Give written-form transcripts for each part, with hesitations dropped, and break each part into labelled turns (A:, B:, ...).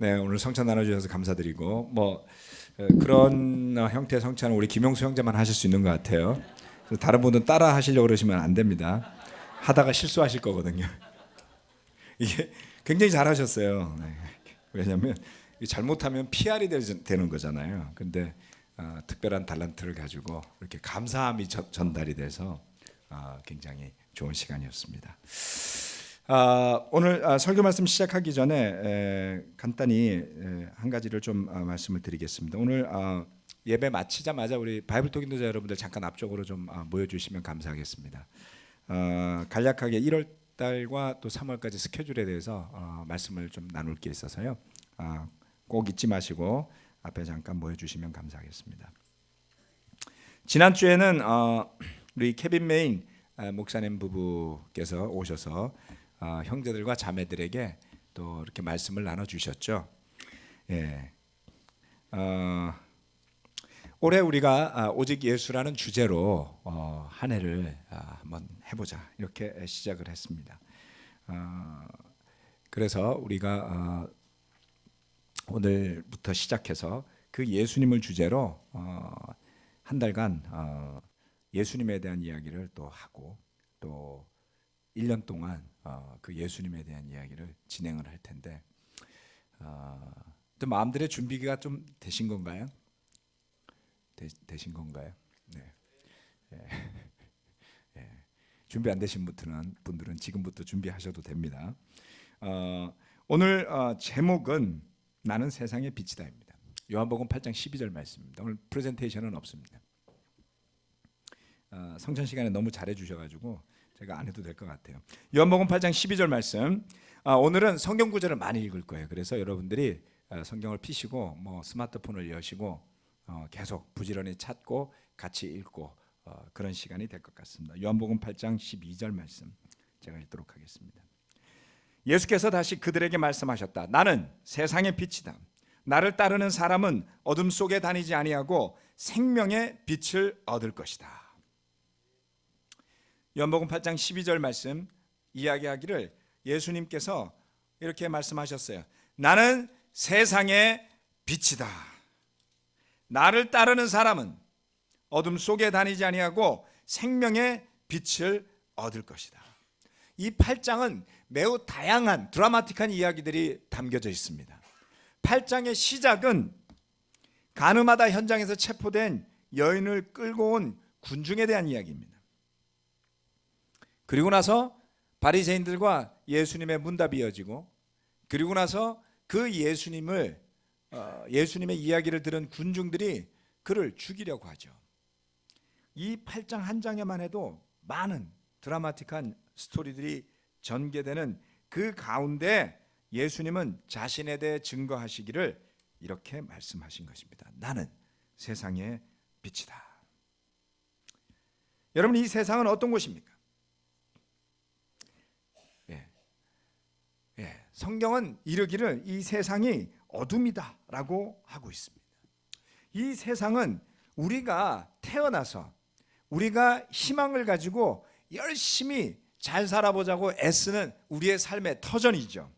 A: 네, 오늘 성찬 나눠주셔서 감사드리고 그런 형태의 성찬은 우리 김용수 형제만 하실 수 있는 것 같아요. 다른 분은 따라 하시려고 그러시면 안 됩니다. 하다가 실수하실 거거든요. 이게 굉장히 잘하셨어요. 네. 왜냐하면 잘못하면 PR이 되는 거잖아요. 근데 특별한 달란트를 가지고 이렇게 감사함이 전달이 돼서 굉장히 좋은 시간이었습니다. 오늘 설교 말씀 시작하기 전에 간단히 한 가지를 좀 말씀을 드리겠습니다. 오늘 예배 마치자마자 우리 바이블톡 인도자 여러분들 잠깐 앞쪽으로 좀 모여주시면 감사하겠습니다. 간략하게 1월 달과 또 3월까지 스케줄에 대해서 말씀을 좀 나눌 게 있어서요. 꼭 잊지 마시고 앞에 잠깐 모여주시면 감사하겠습니다. 지난주에는 우리 케빈 메인 목사님 부부께서 오셔서 형제들과 자매들에게 또 이렇게 말씀을 나눠주셨죠. 예. 올해 우리가 오직 예수라는 주제로 한 해를 한번 해보자 이렇게 시작을 했습니다. 그래서 우리가 오늘부터 시작해서 그 예수님을 주제로 한 달간 예수님에 대한 이야기를 또 하고 또 1년 동안 그 예수님에 대한 이야기를 진행을 할 텐데 또 마음들의 준비가 좀 되신 건가요? 되신 건가요? 네. 예. 준비 안 되신 분들은 지금부터 준비하셔도 됩니다. 오늘 제목은 나는 세상의 빛이다입니다. 요한복음 8장 12절 말씀입니다. 오늘 프레젠테이션은 없습니다. 성찬 시간에 너무 잘해 주셔가지고 제가 안 해도 될 것 같아요. 요한복음 8장 12절 말씀. 오늘은 성경 구절을 많이 읽을 거예요. 그래서 여러분들이 성경을 피시고 스마트폰을 여시고 계속 부지런히 찾고 같이 읽고 그런 시간이 될 것 같습니다. 요한복음 8장 12절 말씀 제가 읽도록 하겠습니다. 예수께서 다시 그들에게 말씀하셨다. 나는 세상의 빛이다. 나를 따르는 사람은 어둠 속에 다니지 아니하고 생명의 빛을 얻을 것이다. 요한복음 8장 12절 말씀 이야기하기를 예수님께서 이렇게 말씀하셨어요. 나는 세상의 빛이다. 나를 따르는 사람은 어둠 속에 다니지 아니하고 생명의 빛을 얻을 것이다. 이 8장은 매우 다양한 드라마틱한 이야기들이 담겨져 있습니다. 8장의 시작은 가늠하다 현장에서 체포된 여인을 끌고 온 군중에 대한 이야기입니다. 그리고 나서 바리새인들과 예수님의 문답이 이어지고 그리고 나서 그 예수님의 이야기를 들은 군중들이 그를 죽이려고 하죠. 이 8장 한 장에만 해도 많은 드라마틱한 스토리들이 전개되는 그 가운데 예수님은 자신에 대해 증거하시기를 이렇게 말씀하신 것입니다. 나는 세상의 빛이다. 여러분, 이 세상은 어떤 곳입니까? 성경은 이르기를 이 세상이 어둠이다 라고 하고 있습니다. 이 세상은 우리가 태어나서 우리가 희망을 가지고 열심히 잘 살아보자고 애쓰는 우리의 삶의 터전이죠.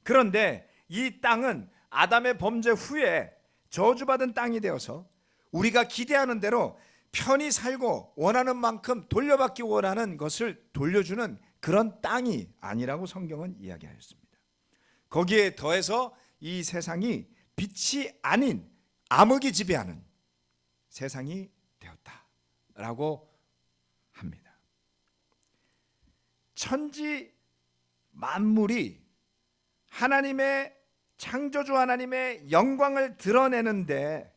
A: 그런데 이 땅은 아담의 범죄 후에 저주받은 땅이 되어서 우리가 기대하는 대로 편히 살고 원하는 만큼 돌려받기 원하는 것을 돌려주는 그런 땅이 아니라고 성경은 이야기하였습니다. 거기에 더해서 이 세상이 빛이 아닌 암흑이 지배하는 세상이 되었다라고 합니다. 천지 만물이 하나님의 창조주 하나님의 영광을 드러내는데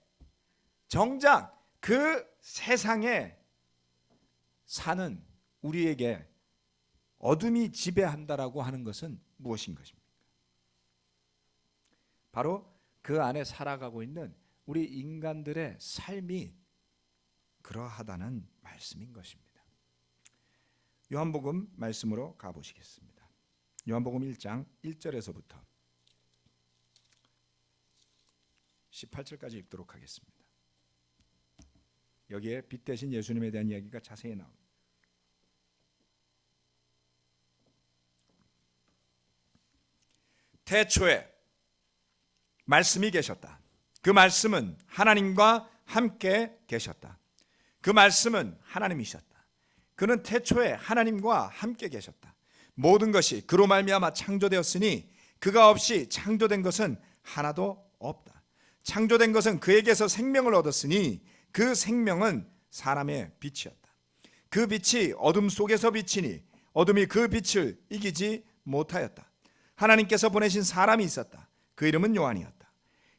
A: 정작 그 세상에 사는 우리에게 어둠이 지배한다라고 하는 것은 무엇인 것입니까? 바로 그 안에 살아가고 있는 우리 인간들의 삶이 그러하다는 말씀인 것입니다. 요한복음 말씀으로 가보시겠습니다. 요한복음 1장 1절에서부터 18절까지 읽도록 하겠습니다. 여기에 빛 대신 예수님에 대한 이야기가 자세히 나옵니다. 태초에 말씀이 계셨다. 그 말씀은 하나님과 함께 계셨다. 그 말씀은 하나님이셨다. 그는 태초에 하나님과 함께 계셨다. 모든 것이 그로 말미암아 창조되었으니 그가 없이 창조된 것은 하나도 없다. 창조된 것은 그에게서 생명을 얻었으니 그 생명은 사람의 빛이었다. 그 빛이 어둠 속에서 비치니 어둠이 그 빛을 이기지 못하였다. 하나님께서 보내신 사람이 있었다. 그 이름은 요한이었다.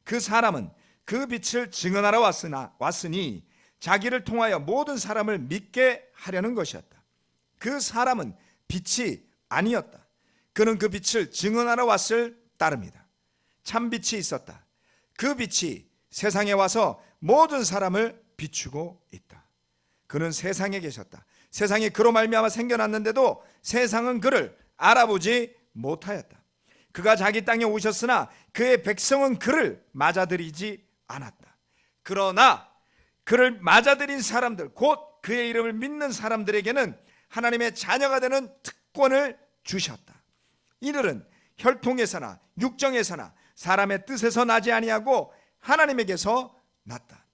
A: 그 사람은 그 빛을 증언하러 왔으니 자기를 통하여 모든 사람을 믿게 하려는 것이었다. 그 사람은 빛이 아니었다. 그는 그 빛을 증언하러 왔을 따름이다. 참 빛이 있었다. 그 빛이 세상에 와서 모든 사람을 비추고 있다. 그는 세상에 계셨다. 세상이 그로 말미암아 생겨났는데도 세상은 그를 알아보지 못하였다. 그가 자기 땅에 오셨으나 그의 백성은 그를 맞아들이지 않았다. 그러나 그를 맞아들인 사람들, 곧 그의 이름을 믿는 사람들에게는 하나님의 자녀가 되는 특권을 주셨다. 이들은 혈통에서나 육정에서나 사람의 뜻에서 나지 아니하고 하나님에게서 났다.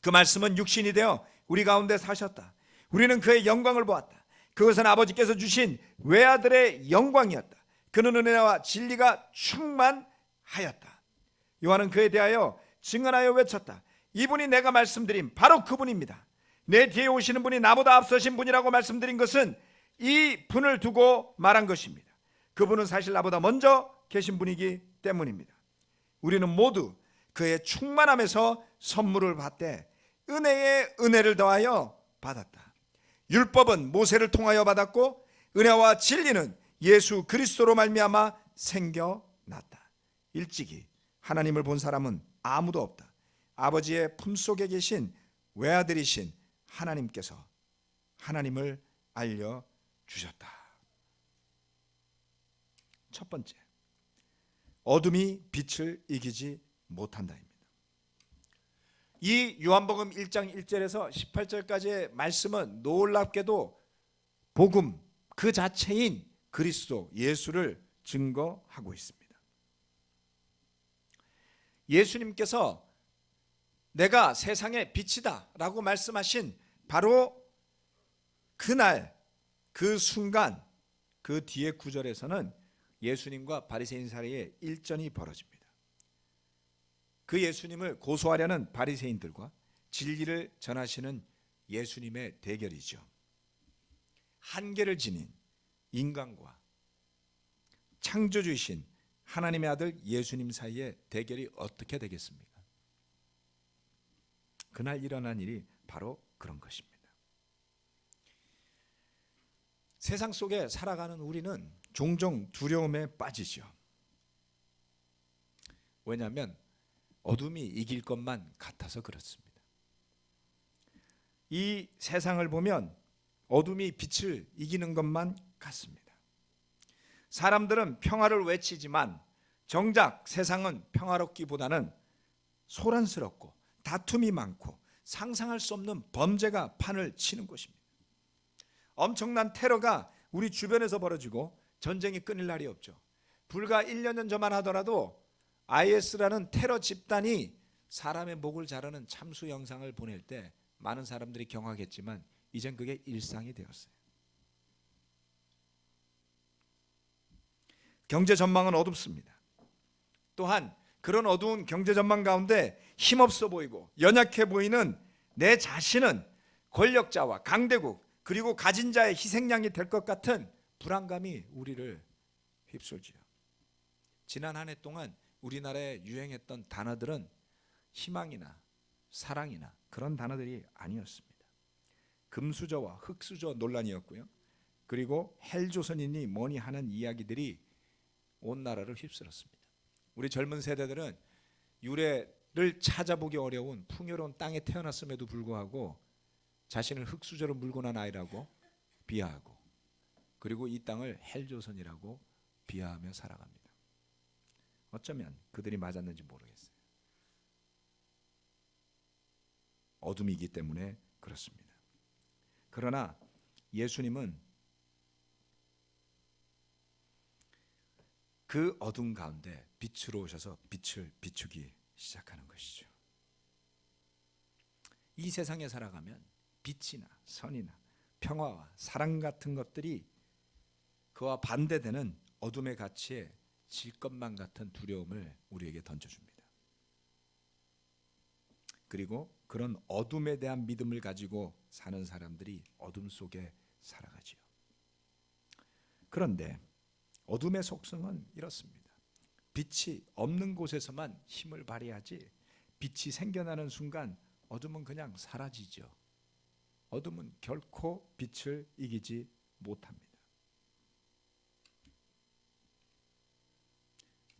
A: 그 말씀은 육신이 되어 우리 가운데 사셨다. 우리는 그의 영광을 보았다. 그것은 아버지께서 주신 외아들의 영광이었다. 그는 은혜와 진리가 충만하였다. 요한은 그에 대하여 증언하여 외쳤다. 이분이 내가 말씀드린 바로 그분입니다. 내 뒤에 오시는 분이 나보다 앞서신 분이라고 말씀드린 것은 이 분을 두고 말한 것입니다. 그분은 사실 나보다 먼저 계신 분이기 때문입니다. 우리는 모두 그의 충만함에서 선물을 받되 은혜에 은혜를 더하여 받았다. 율법은 모세를 통하여 받았고 은혜와 진리는 예수 그리스도로 말미암아 생겨났다. 일찍이 하나님을 본 사람은 아무도 없다. 아버지의 품속에 계신 외아들이신 하나님께서 하나님을 알려주셨다. 첫 번째, 어둠이 빛을 이기지 못한다입니다. 이 요한복음 1장 1절에서 18절까지의 말씀은 놀랍게도 복음 그 자체인 그리스도 예수를 증거하고 있습니다. 예수님께서 내가 세상의 빛이다 라고 말씀하신 바로 그날 그 순간 그 뒤에 구절에서는 예수님과 바리새인 사이에 일전이 벌어집니다. 그 예수님을 고소하려는 바리새인들과 진리를 전하시는 예수님의 대결이죠. 한계를 지닌 인간과 창조주이신 하나님의 아들 예수님 사이의 대결이 어떻게 되겠습니까? 그날 일어난 일이 바로 그런 것입니다. 세상 속에 살아가는 우리는 종종 두려움에 빠지죠. 왜냐하면 어둠이 이길 것만 같아서 그렇습니다. 이 세상을 보면 어둠이 빛을 이기는 것만 같습니다. 사람들은 평화를 외치지만 정작 세상은 평화롭기보다는 소란스럽고 다툼이 많고 상상할 수 없는 범죄가 판을 치는 곳입니다. 엄청난 테러가 우리 주변에서 벌어지고 전쟁이 끊일 날이 없죠. 불과 1년 전만 하더라도 IS라는 테러 집단이 사람의 목을 자르는 참수 영상을 보낼 때 많은 사람들이 경악했지만 이젠 그게 일상이 되었어요. 경제 전망은 어둡습니다. 또한 그런 어두운 경제 전망 가운데 힘없어 보이고 연약해 보이는 내 자신은 권력자와 강대국 그리고 가진 자의 희생양이 될 것 같은 불안감이 우리를 휩쓸지요. 지난 한 해 동안 우리나라에 유행했던 단어들은 희망이나 사랑이나 그런 단어들이 아니었습니다. 금수저와 흑수저 논란이었고요. 그리고 헬조선이니 뭐니 하는 이야기들이 온 나라를 휩쓸었습니다. 우리 젊은 세대들은 유래를 찾아보기 어려운 풍요로운 땅에 태어났음에도 불구하고 자신을 흑수저로 물고 난 아이라고 비하하고 그리고 이 땅을 헬조선이라고 비하하며 살아갑니다. 어쩌면 그들이 맞았는지 모르겠어요. 어둠이기 때문에 그렇습니다. 그러나 예수님은 그 어둠 가운데 빛으로 오셔서 빛을 비추기 시작하는 것이죠. 이 세상에 살아가면 빛이나 선이나 평화와 사랑 같은 것들이 그와 반대되는 어둠의 가치에 질 것만 같은 두려움을 우리에게 던져줍니다. 그리고 그런 어둠에 대한 믿음을 가지고 사는 사람들이 어둠 속에 살아가지요. 그런데 어둠의 속성은 이렇습니다. 빛이 없는 곳에서만 힘을 발휘하지 빛이 생겨나는 순간 어둠은 그냥 사라지죠. 어둠은 결코 빛을 이기지 못합니다.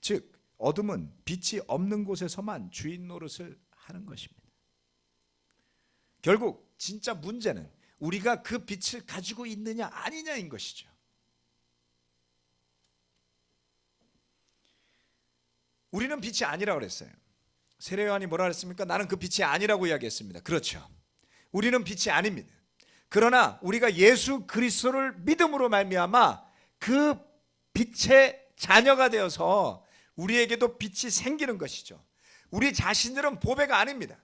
A: 즉 어둠은 빛이 없는 곳에서만 주인 노릇을 하는 것입니다. 결국 진짜 문제는 우리가 그 빛을 가지고 있느냐 아니냐인 것이죠. 우리는 빛이 아니라고 그랬어요. 세례요한이 뭐라 그랬습니까? 나는 그 빛이 아니라고 이야기했습니다. 그렇죠. 우리는 빛이 아닙니다. 그러나 우리가 예수 그리스도를 믿음으로 말미암아 그 빛의 자녀가 되어서 우리에게도 빛이 생기는 것이죠. 우리 자신들은 보배가 아닙니다.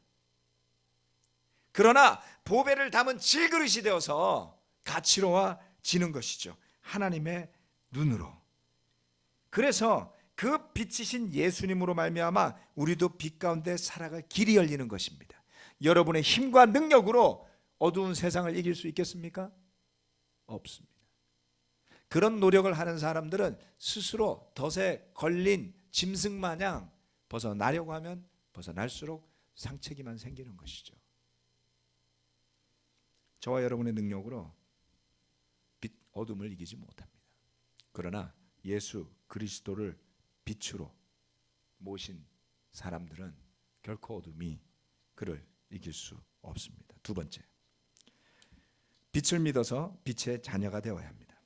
A: 그러나 보배를 담은 질그릇이 되어서 가치로워지는 것이죠. 하나님의 눈으로. 그래서 그 빛이신 예수님으로 말미암아 우리도 빛 가운데 살아갈 길이 열리는 것입니다. 여러분의 힘과 능력으로 어두운 세상을 이길 수 있겠습니까? 없습니다. 그런 노력을 하는 사람들은 스스로 덫에 걸린 짐승 마냥 벗어나려고 하면 벗어날수록 상처기만 생기는 것이죠. 저와 여러분의 능력으로 빛 어둠을 이기지 못합니다. 그러나 예수 그리스도를 빛으로 모신 사람들은 결코 어둠이 그를 이길 수 없습니다. 두 번째, 빛을 믿어서 빛의 자녀가 되어야 합니다.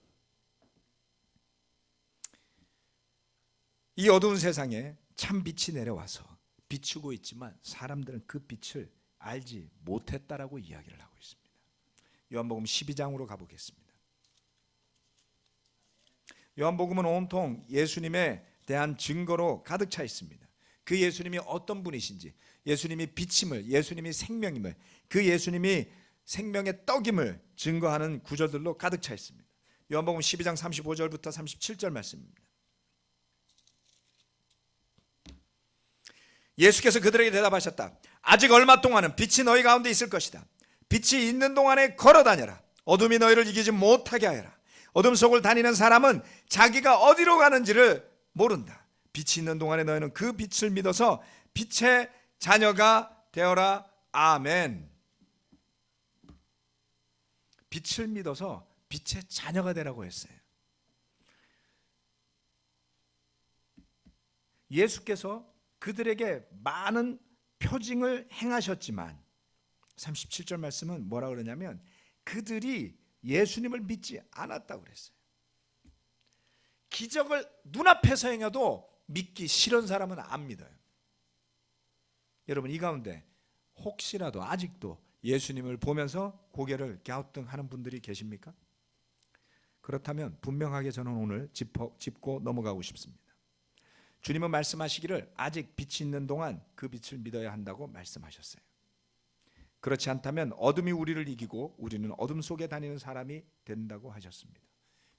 A: 이 어두운 세상에 참 빛이 내려와서 비추고 있지만 사람들은 그 빛을 알지 못했다라고 이야기를 하고 있습니다. 요한복음 12장으로 가보겠습니다. 요한복음은 온통 예수님에 대한 증거로 가득 차 있습니다. 그 예수님이 어떤 분이신지, 예수님이 빛임을, 예수님이 생명임을, 그 예수님이 생명의 떡임을 증거하는 구절들로 가득 차 있습니다. 요한복음 12장 35절부터 37절 말씀입니다. 예수께서 그들에게 대답하셨다. 아직 얼마 동안은 빛이 너희 가운데 있을 것이다. 빛이 있는 동안에 걸어다녀라. 어둠이 너희를 이기지 못하게 하여라. 어둠 속을 다니는 사람은 자기가 어디로 가는지를 모른다. 빛이 있는 동안에 너희는 그 빛을 믿어서 빛의 자녀가 되어라. 아멘. 빛을 믿어서 빛의 자녀가 되라고 했어요. 예수께서 그들에게 많은 표징을 행하셨지만 37절 말씀은 뭐라 그러냐면 그들이 예수님을 믿지 않았다고 그랬어요. 기적을 눈앞에서 행해도 믿기 싫은 사람은 안 믿어요. 여러분 이 가운데 혹시라도 아직도 예수님을 보면서 고개를 갸우뚱하는 분들이 계십니까? 그렇다면 분명하게 저는 오늘 짚고 넘어가고 싶습니다. 주님은 말씀하시기를 아직 빛이 있는 동안 그 빛을 믿어야 한다고 말씀하셨어요. 그렇지 않다면 어둠이 우리를 이기고 우리는 어둠 속에 다니는 사람이 된다고 하셨습니다.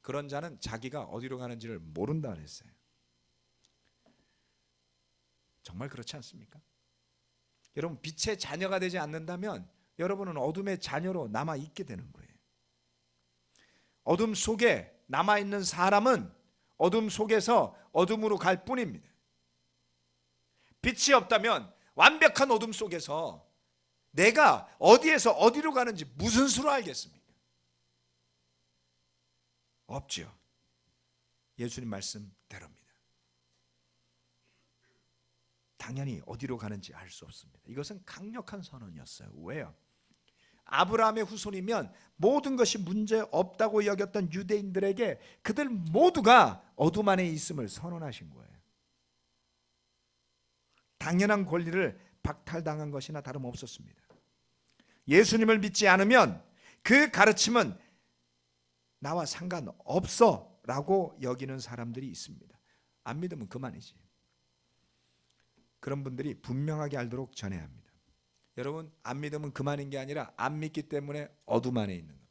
A: 그런 자는 자기가 어디로 가는지를 모른다 그랬어요. 정말 그렇지 않습니까? 여러분 빛의 자녀가 되지 않는다면 여러분은 어둠의 자녀로 남아 있게 되는 거예요. 어둠 속에 남아 있는 사람은 어둠 속에서 어둠으로 갈 뿐입니다. 빛이 없다면 완벽한 어둠 속에서 내가 어디에서 어디로 가는지 무슨 수로 알겠습니까? 없죠. 예수님 말씀대로입니다. 당연히 어디로 가는지 알 수 없습니다. 이것은 강력한 선언이었어요. 왜요? 아브라함의 후손이면 모든 것이 문제 없다고 여겼던 유대인들에게 그들 모두가 어둠 안에 있음을 선언하신 거예요. 당연한 권리를 박탈당한 것이나 다름없었습니다. 예수님을 믿지 않으면 그 가르침은 나와 상관없어 라고 여기는 사람들이 있습니다. 안 믿으면 그만이지. 그런 분들이 분명하게 알도록 전해야 합니다. 여러분, 안 믿으면 그만인 게 아니라 안 믿기 때문에 어둠 안에 있는 겁니다.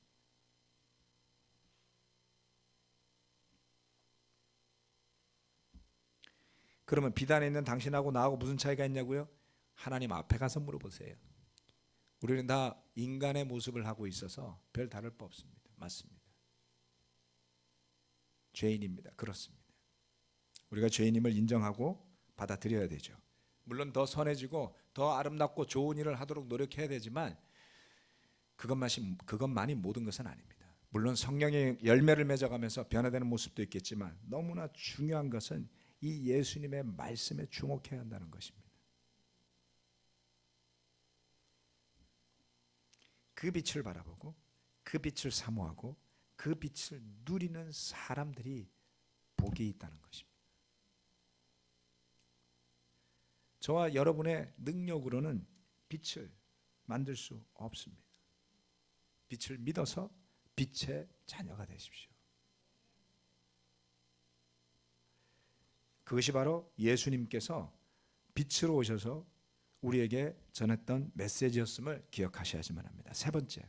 A: 그러면 비단에 있는 당신하고 나하고 무슨 차이가 있냐고요? 하나님 앞에 가서 물어보세요. 우리는 다 인간의 모습을 하고 있어서 별 다를 바 없습니다. 맞습니다. 죄인입니다. 그렇습니다. 우리가 죄인임을 인정하고 받아들여야 되죠. 물론 더 선해지고 더 아름답고 좋은 일을 하도록 노력해야 되지만 그것만이 모든 것은 아닙니다. 물론 성령의 열매를 맺어가면서 변화되는 모습도 있겠지만 너무나 중요한 것은 이 예수님의 말씀에 주목해야 한다는 것입니다. 그 빛을 바라보고 그 빛을 사모하고 그 빛을 누리는 사람들이 복이 있다는 것입니다. 저와 여러분의 능력으로는 빛을 만들 수 없습니다. 빛을 믿어서 빛의 자녀가 되십시오. 그것이 바로 예수님께서 빛으로 오셔서 우리에게 전했던 메시지였음을 기억하셔야지만 합니다. 세 번째,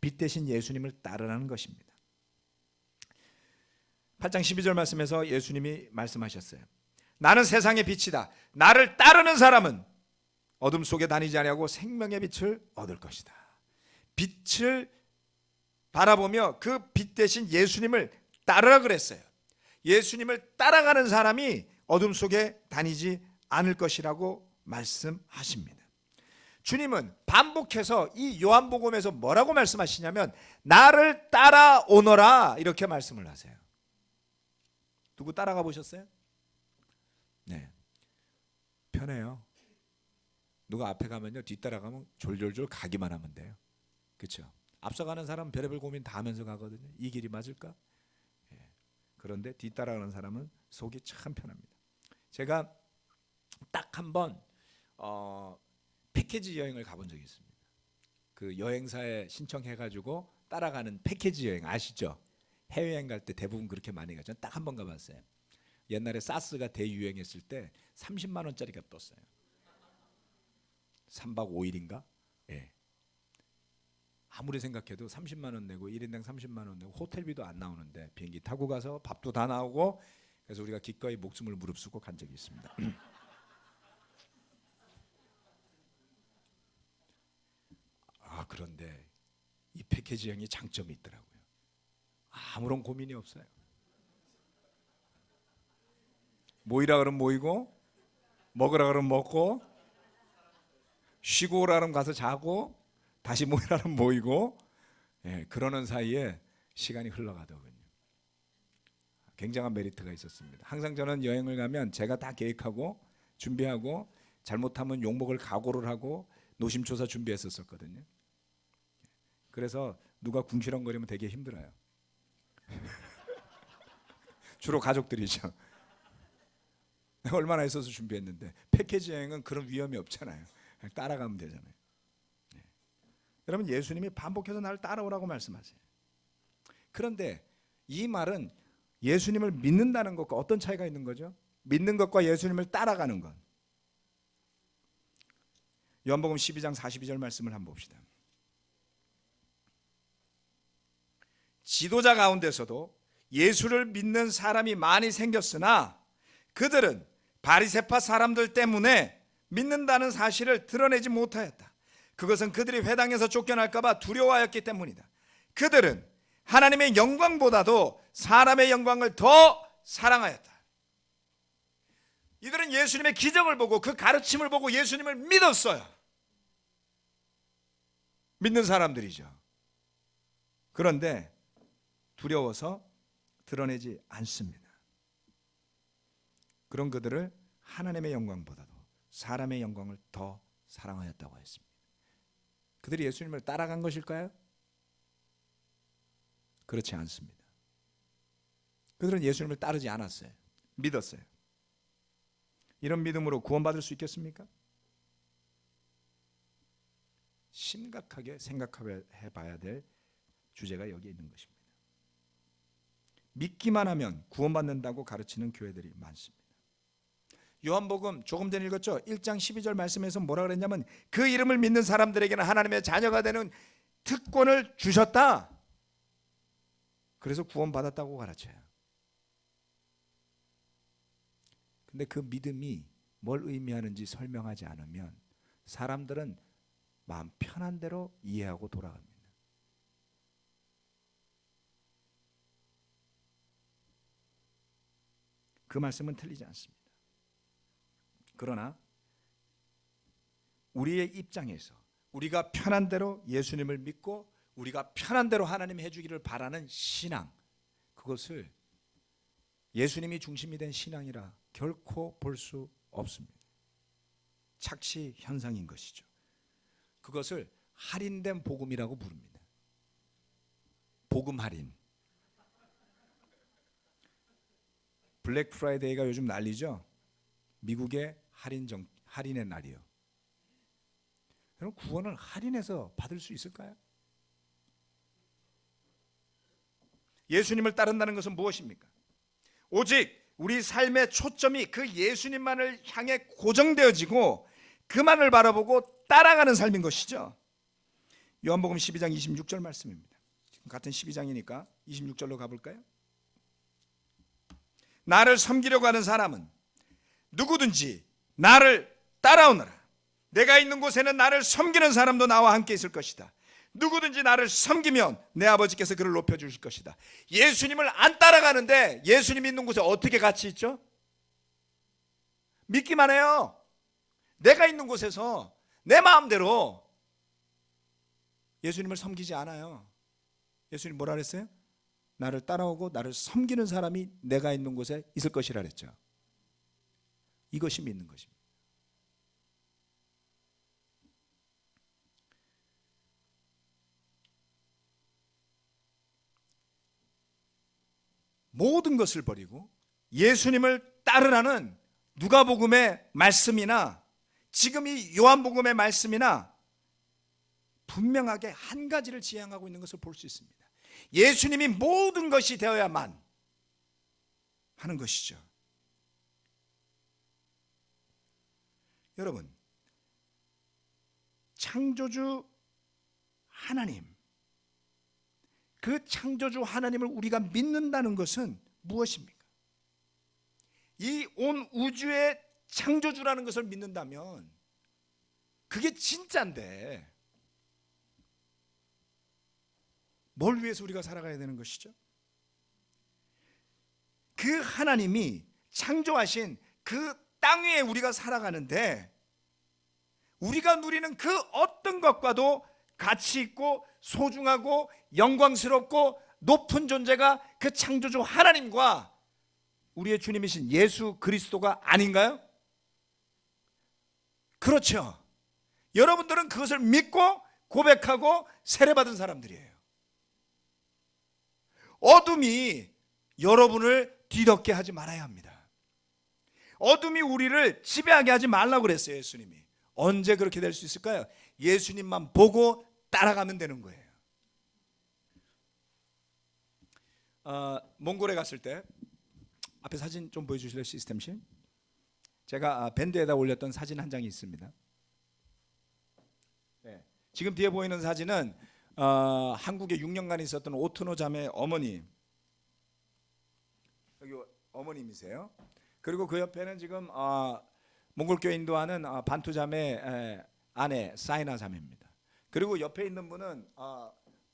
A: 빛 대신 예수님을 따르라는 것입니다. 8장 12절 말씀에서 예수님이 말씀하셨어요. 나는 세상의 빛이다. 나를 따르는 사람은 어둠 속에 다니지 아니하고 생명의 빛을 얻을 것이다. 빛을 바라보며 그 빛 대신 예수님을 따르라 그랬어요. 예수님을 따라가는 사람이 어둠 속에 다니지 않을 것이라고 말씀하십니다. 주님은 반복해서 이 요한복음에서 뭐라고 말씀하시냐면 나를 따라오너라 이렇게 말씀을 하세요. 누구 따라가 보셨어요? 네, 편해요. 누가 앞에 가면요 뒤따라가면 졸졸졸 가기만 하면 돼요. 그렇죠? 앞서가는 사람은 별의별 고민 다 하면서 가거든요. 이 길이 맞을까? 그런데 뒤따라가는 사람은 속이 참 편합니다. 제가 딱 한 번 패키지 여행을 가본 적이 있습니다. 그 여행사에 신청해가지고 따라가는 패키지 여행 아시죠? 해외여행 갈 때 대부분 그렇게 많이 가죠. 딱 한 번 가봤어요. 옛날에 사스가 대유행했을 때 30만 원짜리가 떴어요. 3박 5일인가? 예. 아무리 생각해도 30만 원 내고 1인당 30만 원 내고 호텔비도 안 나오는데 비행기 타고 가서 밥도 다 나오고 그래서 우리가 기꺼이 목숨을 무릅쓰고 간 적이 있습니다. 그런데 이 패키지 여행이 장점이 있더라고요. 아무런 고민이 없어요. 모이라 그러면 모이고 먹으라 그러면 먹고 쉬고 오라 그러면 가서 자고 다시 모이라 그러면 모이고 그러는 사이에 시간이 흘러가더군요. 굉장한 메리트가 있었습니다. 항상 저는 여행을 가면 제가 다 계획하고 준비하고 잘못하면 욕먹을 각오를 하고 노심초사 준비했었거든요. 그래서 누가 궁시렁거리면 되게 힘들어요. 주로 가족들이죠. 얼마나 있어서 준비했는데 패키지 여행은 그런 위험이 없잖아요. 그냥 따라가면 되잖아요. 여러분 예수님이 반복해서 나를 따라오라고 말씀하세요. 그런데 이 말은 예수님을 믿는다는 것과 어떤 차이가 있는 거죠? 믿는 것과 예수님을 따라가는 것. 요한복음 12장 42절 말씀을 한번 봅시다. 지도자 가운데서도 예수를 믿는 사람이 많이 생겼으나 그들은 바리새파 사람들 때문에 믿는다는 사실을 드러내지 못하였다. 그것은 그들이 회당에서 쫓겨날까 봐 두려워하였기 때문이다. 그들은 하나님의 영광보다도 사람의 영광을 더 사랑하였다. 이들은 예수님의 기적을 보고 그 가르침을 보고 예수님을 믿었어요. 믿는 사람들이죠. 그런데 두려워서 드러내지 않습니다. 그런 그들을 하나님의 영광보다도 사람의 영광을 더 사랑하였다고 했습니다. 그들이 예수님을 따라간 것일까요? 그렇지 않습니다. 그들은 예수님을 따르지 않았어요. 믿었어요. 이런 믿음으로 구원받을 수 있겠습니까? 심각하게 생각해 봐야 될 주제가 여기 있는 것입니다. 믿기만 하면 구원받는다고 가르치는 교회들이 많습니다. 요한복음 조금 전에 읽었죠. 1장 12절 말씀에서 뭐라 그랬냐면 그 이름을 믿는 사람들에게는 하나님의 자녀가 되는 특권을 주셨다. 그래서 구원받았다고 가르쳐요. 근데 그 믿음이 뭘 의미하는지 설명하지 않으면 사람들은 마음 편한 대로 이해하고 돌아갑니다. 그 말씀은 틀리지 않습니다. 그러나 우리의 입장에서 우리가 편한 대로 예수님을 믿고 우리가 편한 대로 하나님이 해주기를 바라는 신앙, 그것을 예수님이 중심이 된 신앙이라 결코 볼 수 없습니다. 착시 현상인 것이죠. 그것을 할인된 복음이라고 부릅니다. 복음 할인. 블랙 프라이데이가 요즘 난리죠. 미국의 할인의 날이요. 여러분, 구원을 할인해서 받을 수 있을까요? 예수님을 따른다는 것은 무엇입니까? 오직 우리 삶의 초점이 그 예수님만을 향해 고정되어지고 그만을 바라보고 따라가는 삶인 것이죠. 요한복음 12장 26절 말씀입니다. 같은 12장이니까 26절로 가볼까요? 나를 섬기려고 하는 사람은 누구든지 나를 따라오너라. 내가 있는 곳에는 나를 섬기는 사람도 나와 함께 있을 것이다. 누구든지 나를 섬기면 내 아버지께서 그를 높여주실 것이다. 예수님을 안 따라가는데 예수님 있는 곳에 어떻게 같이 있죠? 믿기만 해요. 내가 있는 곳에서 내 마음대로 예수님을 섬기지 않아요. 예수님 뭐라 그랬어요? 나를 따라오고 나를 섬기는 사람이 내가 있는 곳에 있을 것이라 그랬죠. 이것이 믿는 것입니다. 모든 것을 버리고 예수님을 따르라는 누가복음의 말씀이나 지금 이 요한복음의 말씀이나 분명하게 한 가지를 지향하고 있는 것을 볼 수 있습니다. 예수님이 모든 것이 되어야만 하는 것이죠. 여러분, 창조주 하나님, 그 창조주 하나님을 우리가 믿는다는 것은 무엇입니까? 이 온 우주의 창조주라는 것을 믿는다면 그게 진짜인데 뭘 위해서 우리가 살아가야 되는 것이죠? 그 하나님이 창조하신 그 땅 위에 우리가 살아가는데 우리가 누리는 그 어떤 것과도 가치 있고 소중하고 영광스럽고 높은 존재가 그 창조주 하나님과 우리의 주님이신 예수 그리스도가 아닌가요? 그렇죠. 여러분들은 그것을 믿고 고백하고 세례받은 사람들이에요. 어둠이 여러분을 뒤덮게 하지 말아야 합니다. 어둠이 우리를 지배하게 하지 말라고 그랬어요. 예수님이. 언제 그렇게 될 수 있을까요? 예수님만 보고 따라가면 되는 거예요. 몽골에 갔을 때 앞에 사진 좀 보여주실래요? 시스템실. 제가 밴드에다 올렸던 사진 한 장이 있습니다. 네. 지금 뒤에 보이는 사진은 한국에 6년간 있었던 오토노 자매 어머니, 여기 어머님이세요. 그리고 그 옆에는 지금 몽골교회 인도하는 반투 자매 아내 사이나 자매입니다. 그리고 옆에 있는 분은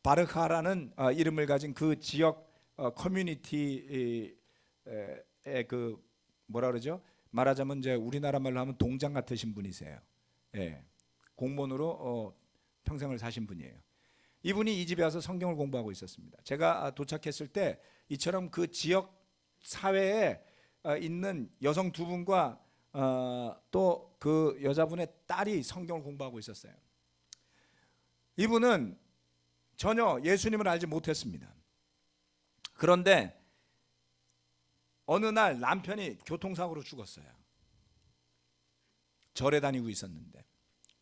A: 바르카라는 이름을 가진 그 지역 커뮤니티의 그 뭐라 그러죠? 말하자면 이제 우리나라 말로 하면 동장 같으신 분이세요. 예, 공무원으로 평생을 사신 분이에요. 이분이 이 집에 와서 성경을 공부하고 있었습니다. 제가 도착했을 때 이처럼 그 지역 사회에 있는 여성 두 분과 또 그 여자분의 딸이 성경을 공부하고 있었어요. 이분은 전혀 예수님을 알지 못했습니다. 그런데 어느 날 남편이 교통사고로 죽었어요. 절에 다니고 있었는데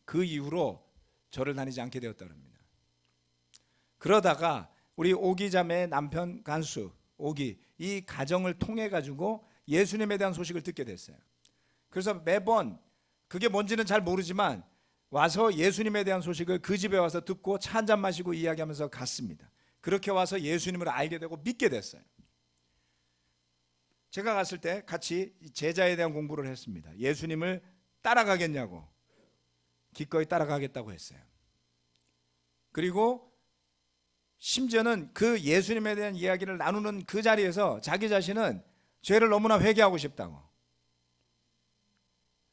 A: 그 이후로 절을 다니지 않게 되었다고 합니다. 그러다가 우리 오기 자매의 남편 간수 오기, 이 가정을 통해 가지고 예수님에 대한 소식을 듣게 됐어요. 그래서 매번 그게 뭔지는 잘 모르지만 와서 예수님에 대한 소식을 그 집에 와서 듣고 차 한잔 마시고 이야기하면서 갔습니다. 그렇게 와서 예수님을 알게 되고 믿게 됐어요. 제가 갔을 때 같이 제자에 대한 공부를 했습니다. 예수님을 따라가겠냐고 기꺼이 따라가겠다고 했어요. 그리고 심지어는 그 예수님에 대한 이야기를 나누는 그 자리에서 자기 자신은 죄를 너무나 회개하고 싶다고,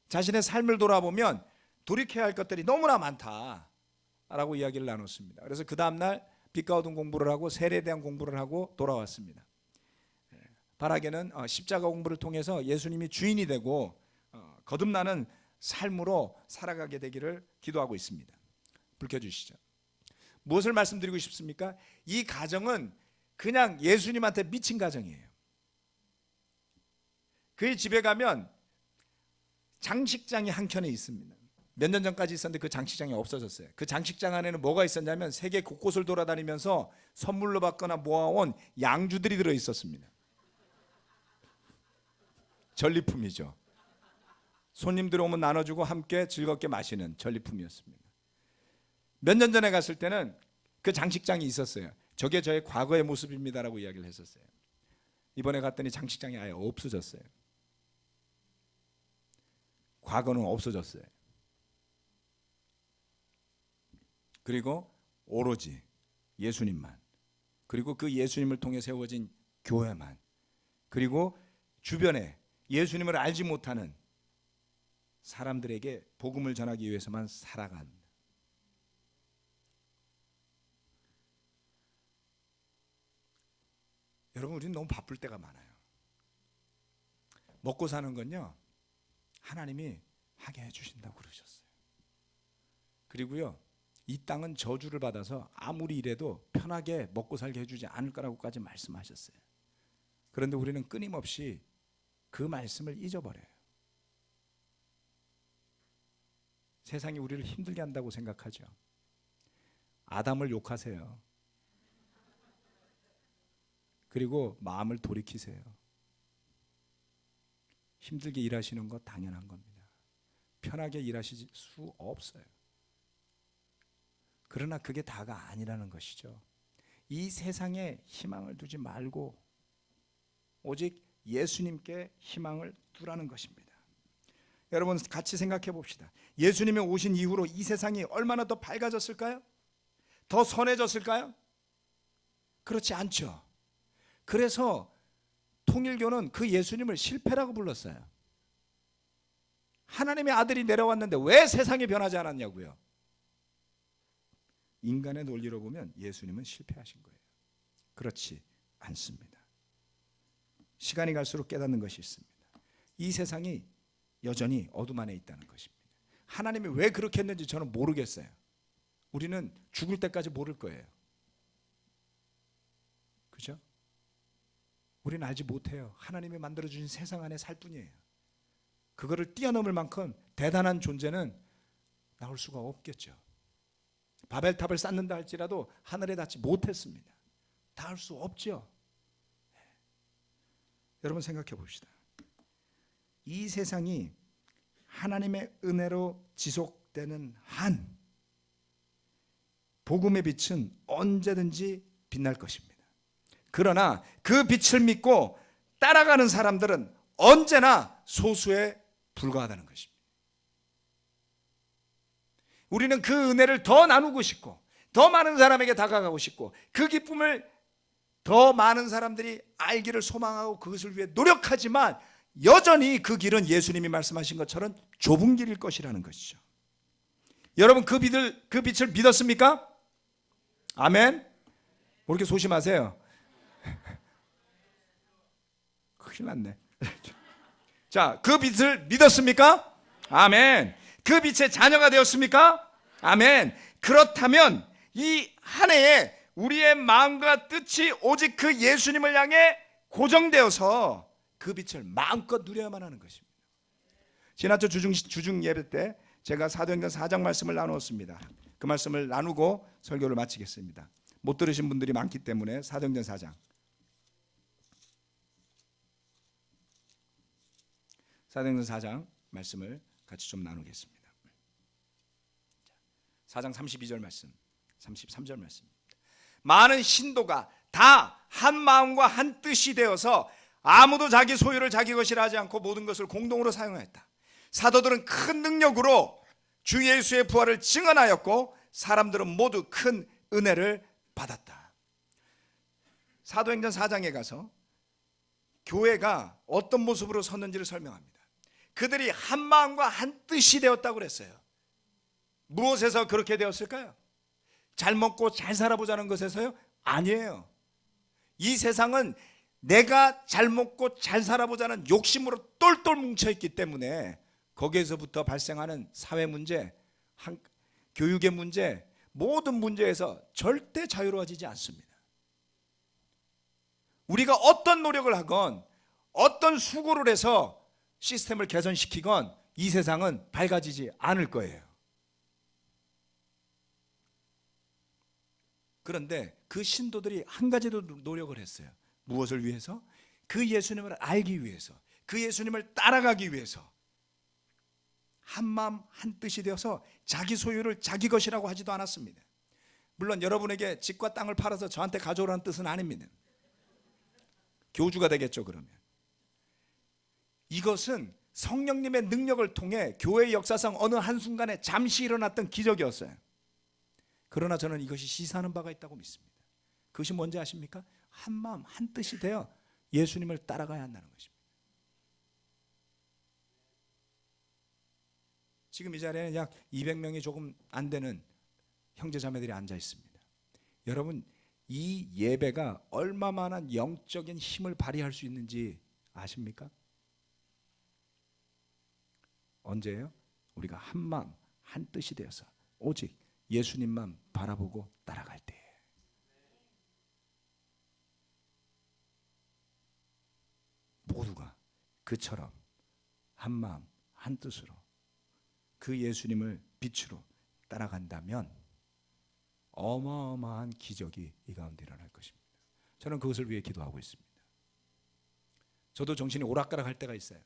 A: 자신의 삶을 돌아보면 돌이켜야 할 것들이 너무나 많다라고 이야기를 나눴습니다. 그래서 그 다음날 빛과 어둠 공부를 하고 세례에 대한 공부를 하고 돌아왔습니다. 바라게는 십자가 공부를 통해서 예수님이 주인이 되고 거듭나는 삶으로 살아가게 되기를 기도하고 있습니다. 불 켜주시죠. 무엇을 말씀드리고 싶습니까? 이 가정은 그냥 예수님한테 미친 가정이에요. 그의 집에 가면 장식장이 한 켠에 있습니다. 몇 년 전까지 있었는데 그 장식장이 없어졌어요. 그 장식장 안에는 뭐가 있었냐면 세계 곳곳을 돌아다니면서 선물로 받거나 모아온 양주들이 들어 있었습니다. 전리품이죠. 손님들 오면 나눠주고 함께 즐겁게 마시는 전리품이었습니다. 몇 년 전에 갔을 때는 그 장식장이 있었어요. 저게 저의 과거의 모습입니다라고 이야기를 했었어요. 이번에 갔더니 장식장이 아예 없어졌어요. 과거는 없어졌어요. 그리고 오로지 예수님만, 그리고 그 예수님을 통해 세워진 교회만, 그리고 주변에 예수님을 알지 못하는 사람들에게 복음을 전하기 위해서만 살아간. 여러분, 우리는 너무 바쁠 때가 많아요. 먹고 사는 건요, 하나님이 하게 해주신다고 그러셨어요. 그리고요, 이 땅은 저주를 받아서 아무리 일해도 편하게 먹고 살게 해주지 않을 거라고까지 말씀하셨어요. 그런데 우리는 끊임없이 그 말씀을 잊어버려요. 세상이 우리를 힘들게 한다고 생각하죠. 아담을 욕하세요. 그리고 마음을 돌이키세요. 힘들게 일하시는 거 당연한 겁니다. 편하게 일하실 수 없어요. 그러나 그게 다가 아니라는 것이죠. 이 세상에 희망을 두지 말고 오직 예수님께 희망을 두라는 것입니다. 여러분, 같이 생각해 봅시다. 예수님이 오신 이후로 이 세상이 얼마나 더 밝아졌을까요? 더 선해졌을까요? 그렇지 않죠. 그래서 통일교는 그 예수님을 실패라고 불렀어요. 하나님의 아들이 내려왔는데 왜 세상이 변하지 않았냐고요. 인간의 논리로 보면 예수님은 실패하신 거예요. 그렇지 않습니다. 시간이 갈수록 깨닫는 것이 있습니다. 이 세상이 여전히 어둠 안에 있다는 것입니다. 하나님이 왜 그렇게 했는지 저는 모르겠어요. 우리는 죽을 때까지 모를 거예요. 그죠? 우리는 알지 못해요. 하나님이 만들어주신 세상 안에 살 뿐이에요. 그거를 뛰어넘을 만큼 대단한 존재는 나올 수가 없겠죠. 바벨탑을 쌓는다 할지라도 하늘에 닿지 못했습니다. 닿을 수 없죠. 여러분, 생각해 봅시다. 이 세상이 하나님의 은혜로 지속되는 한 복음의 빛은 언제든지 빛날 것입니다. 그러나 그 빛을 믿고 따라가는 사람들은 언제나 소수에 불과하다는 것입니다. 우리는 그 은혜를 더 나누고 싶고 더 많은 사람에게 다가가고 싶고 그 기쁨을 더 많은 사람들이 알기를 소망하고 그것을 위해 노력하지만 여전히 그 길은 예수님이 말씀하신 것처럼 좁은 길일 것이라는 것이죠. 여러분, 그 빛을 믿었습니까? 아멘. 뭐 이렇게 소심하세요? 큰일 났네. 자, 그 빛을 믿었습니까? 아멘. 그 빛의 자녀가 되었습니까? 아멘. 그렇다면 이 한 해에 우리의 마음과 뜻이 오직 그 예수님을 향해 고정되어서 그 빛을 마음껏 누려야만 하는 것입니다. 지난주 주중 예배 때 제가 사도행전 4장 말씀을 나누었습니다. 그 말씀을 나누고 설교를 마치겠습니다. 못 들으신 분들이 많기 때문에 사도행전 4장. 사도행전 4장 말씀을 같이 좀 나누겠습니다. 4장 32절 말씀, 33절 말씀. 많은 신도가 다 한 마음과 한 뜻이 되어서 아무도 자기 소유를 자기 것이라 하지 않고 모든 것을 공동으로 사용하였다. 사도들은 큰 능력으로 주 예수의 부활을 증언하였고 사람들은 모두 큰 은혜를 받았다. 사도행전 4장에 가서 교회가 어떤 모습으로 섰는지를 설명합니다. 그들이 한 마음과 한 뜻이 되었다고 그랬어요. 무엇에서 그렇게 되었을까요? 잘 먹고 잘 살아보자는 것에서요? 아니에요. 이 세상은 내가 잘 먹고 잘 살아보자는 욕심으로 똘똘 뭉쳐있기 때문에 거기에서부터 발생하는 사회 문제, 교육의 문제, 모든 문제에서 절대 자유로워지지 않습니다. 우리가 어떤 노력을 하건 어떤 수고를 해서 시스템을 개선시키건 이 세상은 밝아지지 않을 거예요. 그런데 그 신도들이 한 가지도 노력을 했어요. 무엇을 위해서? 그 예수님을 알기 위해서, 그 예수님을 따라가기 위해서 한 마음 한 뜻이 되어서 자기 소유를 자기 것이라고 하지도 않았습니다. 물론 여러분에게 집과 땅을 팔아서 저한테 가져오라는 뜻은 아닙니다. 교주가 되겠죠. 그러면 이것은 성령님의 능력을 통해 교회의 역사상 어느 한순간에 잠시 일어났던 기적이었어요. 그러나 저는 이것이 시사하는 바가 있다고 믿습니다. 그것이 뭔지 아십니까? 한 마음 한 뜻이 되어 예수님을 따라가야 한다는 것입니다. 지금 이 자리에는 약 200명이 조금 안 되는 형제자매들이 앉아 있습니다. 여러분, 이 예배가 얼마만한 영적인 힘을 발휘할 수 있는지 아십니까? 언제예요? 우리가 한 마음 한 뜻이 되어서 오직 예수님만 바라보고 따라갈 때에. 모두가 그처럼 한 마음 한 뜻으로 그 예수님을 빛으로 따라간다면 어마어마한 기적이 이 가운데 일어날 것입니다. 저는 그것을 위해 기도하고 있습니다. 저도 정신이 오락가락할 때가 있어요.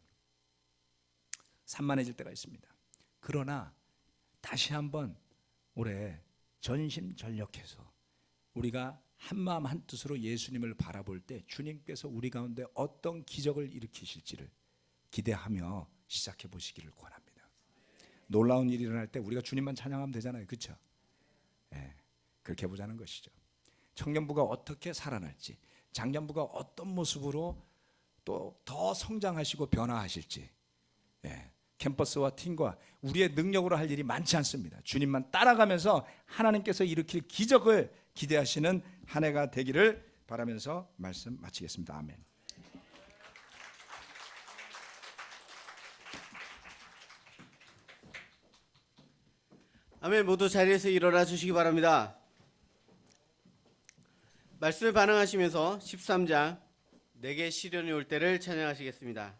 A: 산만해질 때가 있습니다. 그러나 다시 한번 올해 전심전력해서 우리가 한마음 한뜻으로 예수님을 바라볼 때 주님께서 우리 가운데 어떤 기적을 일으키실지를 기대하며 시작해 보시기를 권합니다. 놀라운 일이 일어날 때 우리가 주님만 찬양하면 되잖아요. 그렇죠? 네, 그렇게 해보자는 것이죠. 청년부가 어떻게 살아날지, 장년부가 어떤 모습으로 또 더 성장하시고 변화하실지, 네, 캠퍼스와 팀과 우리의 능력으로 할 일이 많지 않습니다. 주님만 따라가면서 하나님께서 일으킬 기적을 기대하시는 한 해가 되기를 바라면서 말씀 마치겠습니다. 아멘.
B: 아멘. 모두 자리에서 일어나 주시기 바랍니다. 말씀을 반응하시면서 13장 내게 시련이 올 때를 찬양하시겠습니다.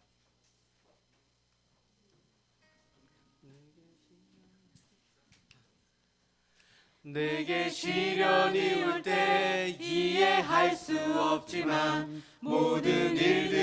B: 내게 시련이 올 때 이해할 수 없지만 모든 일들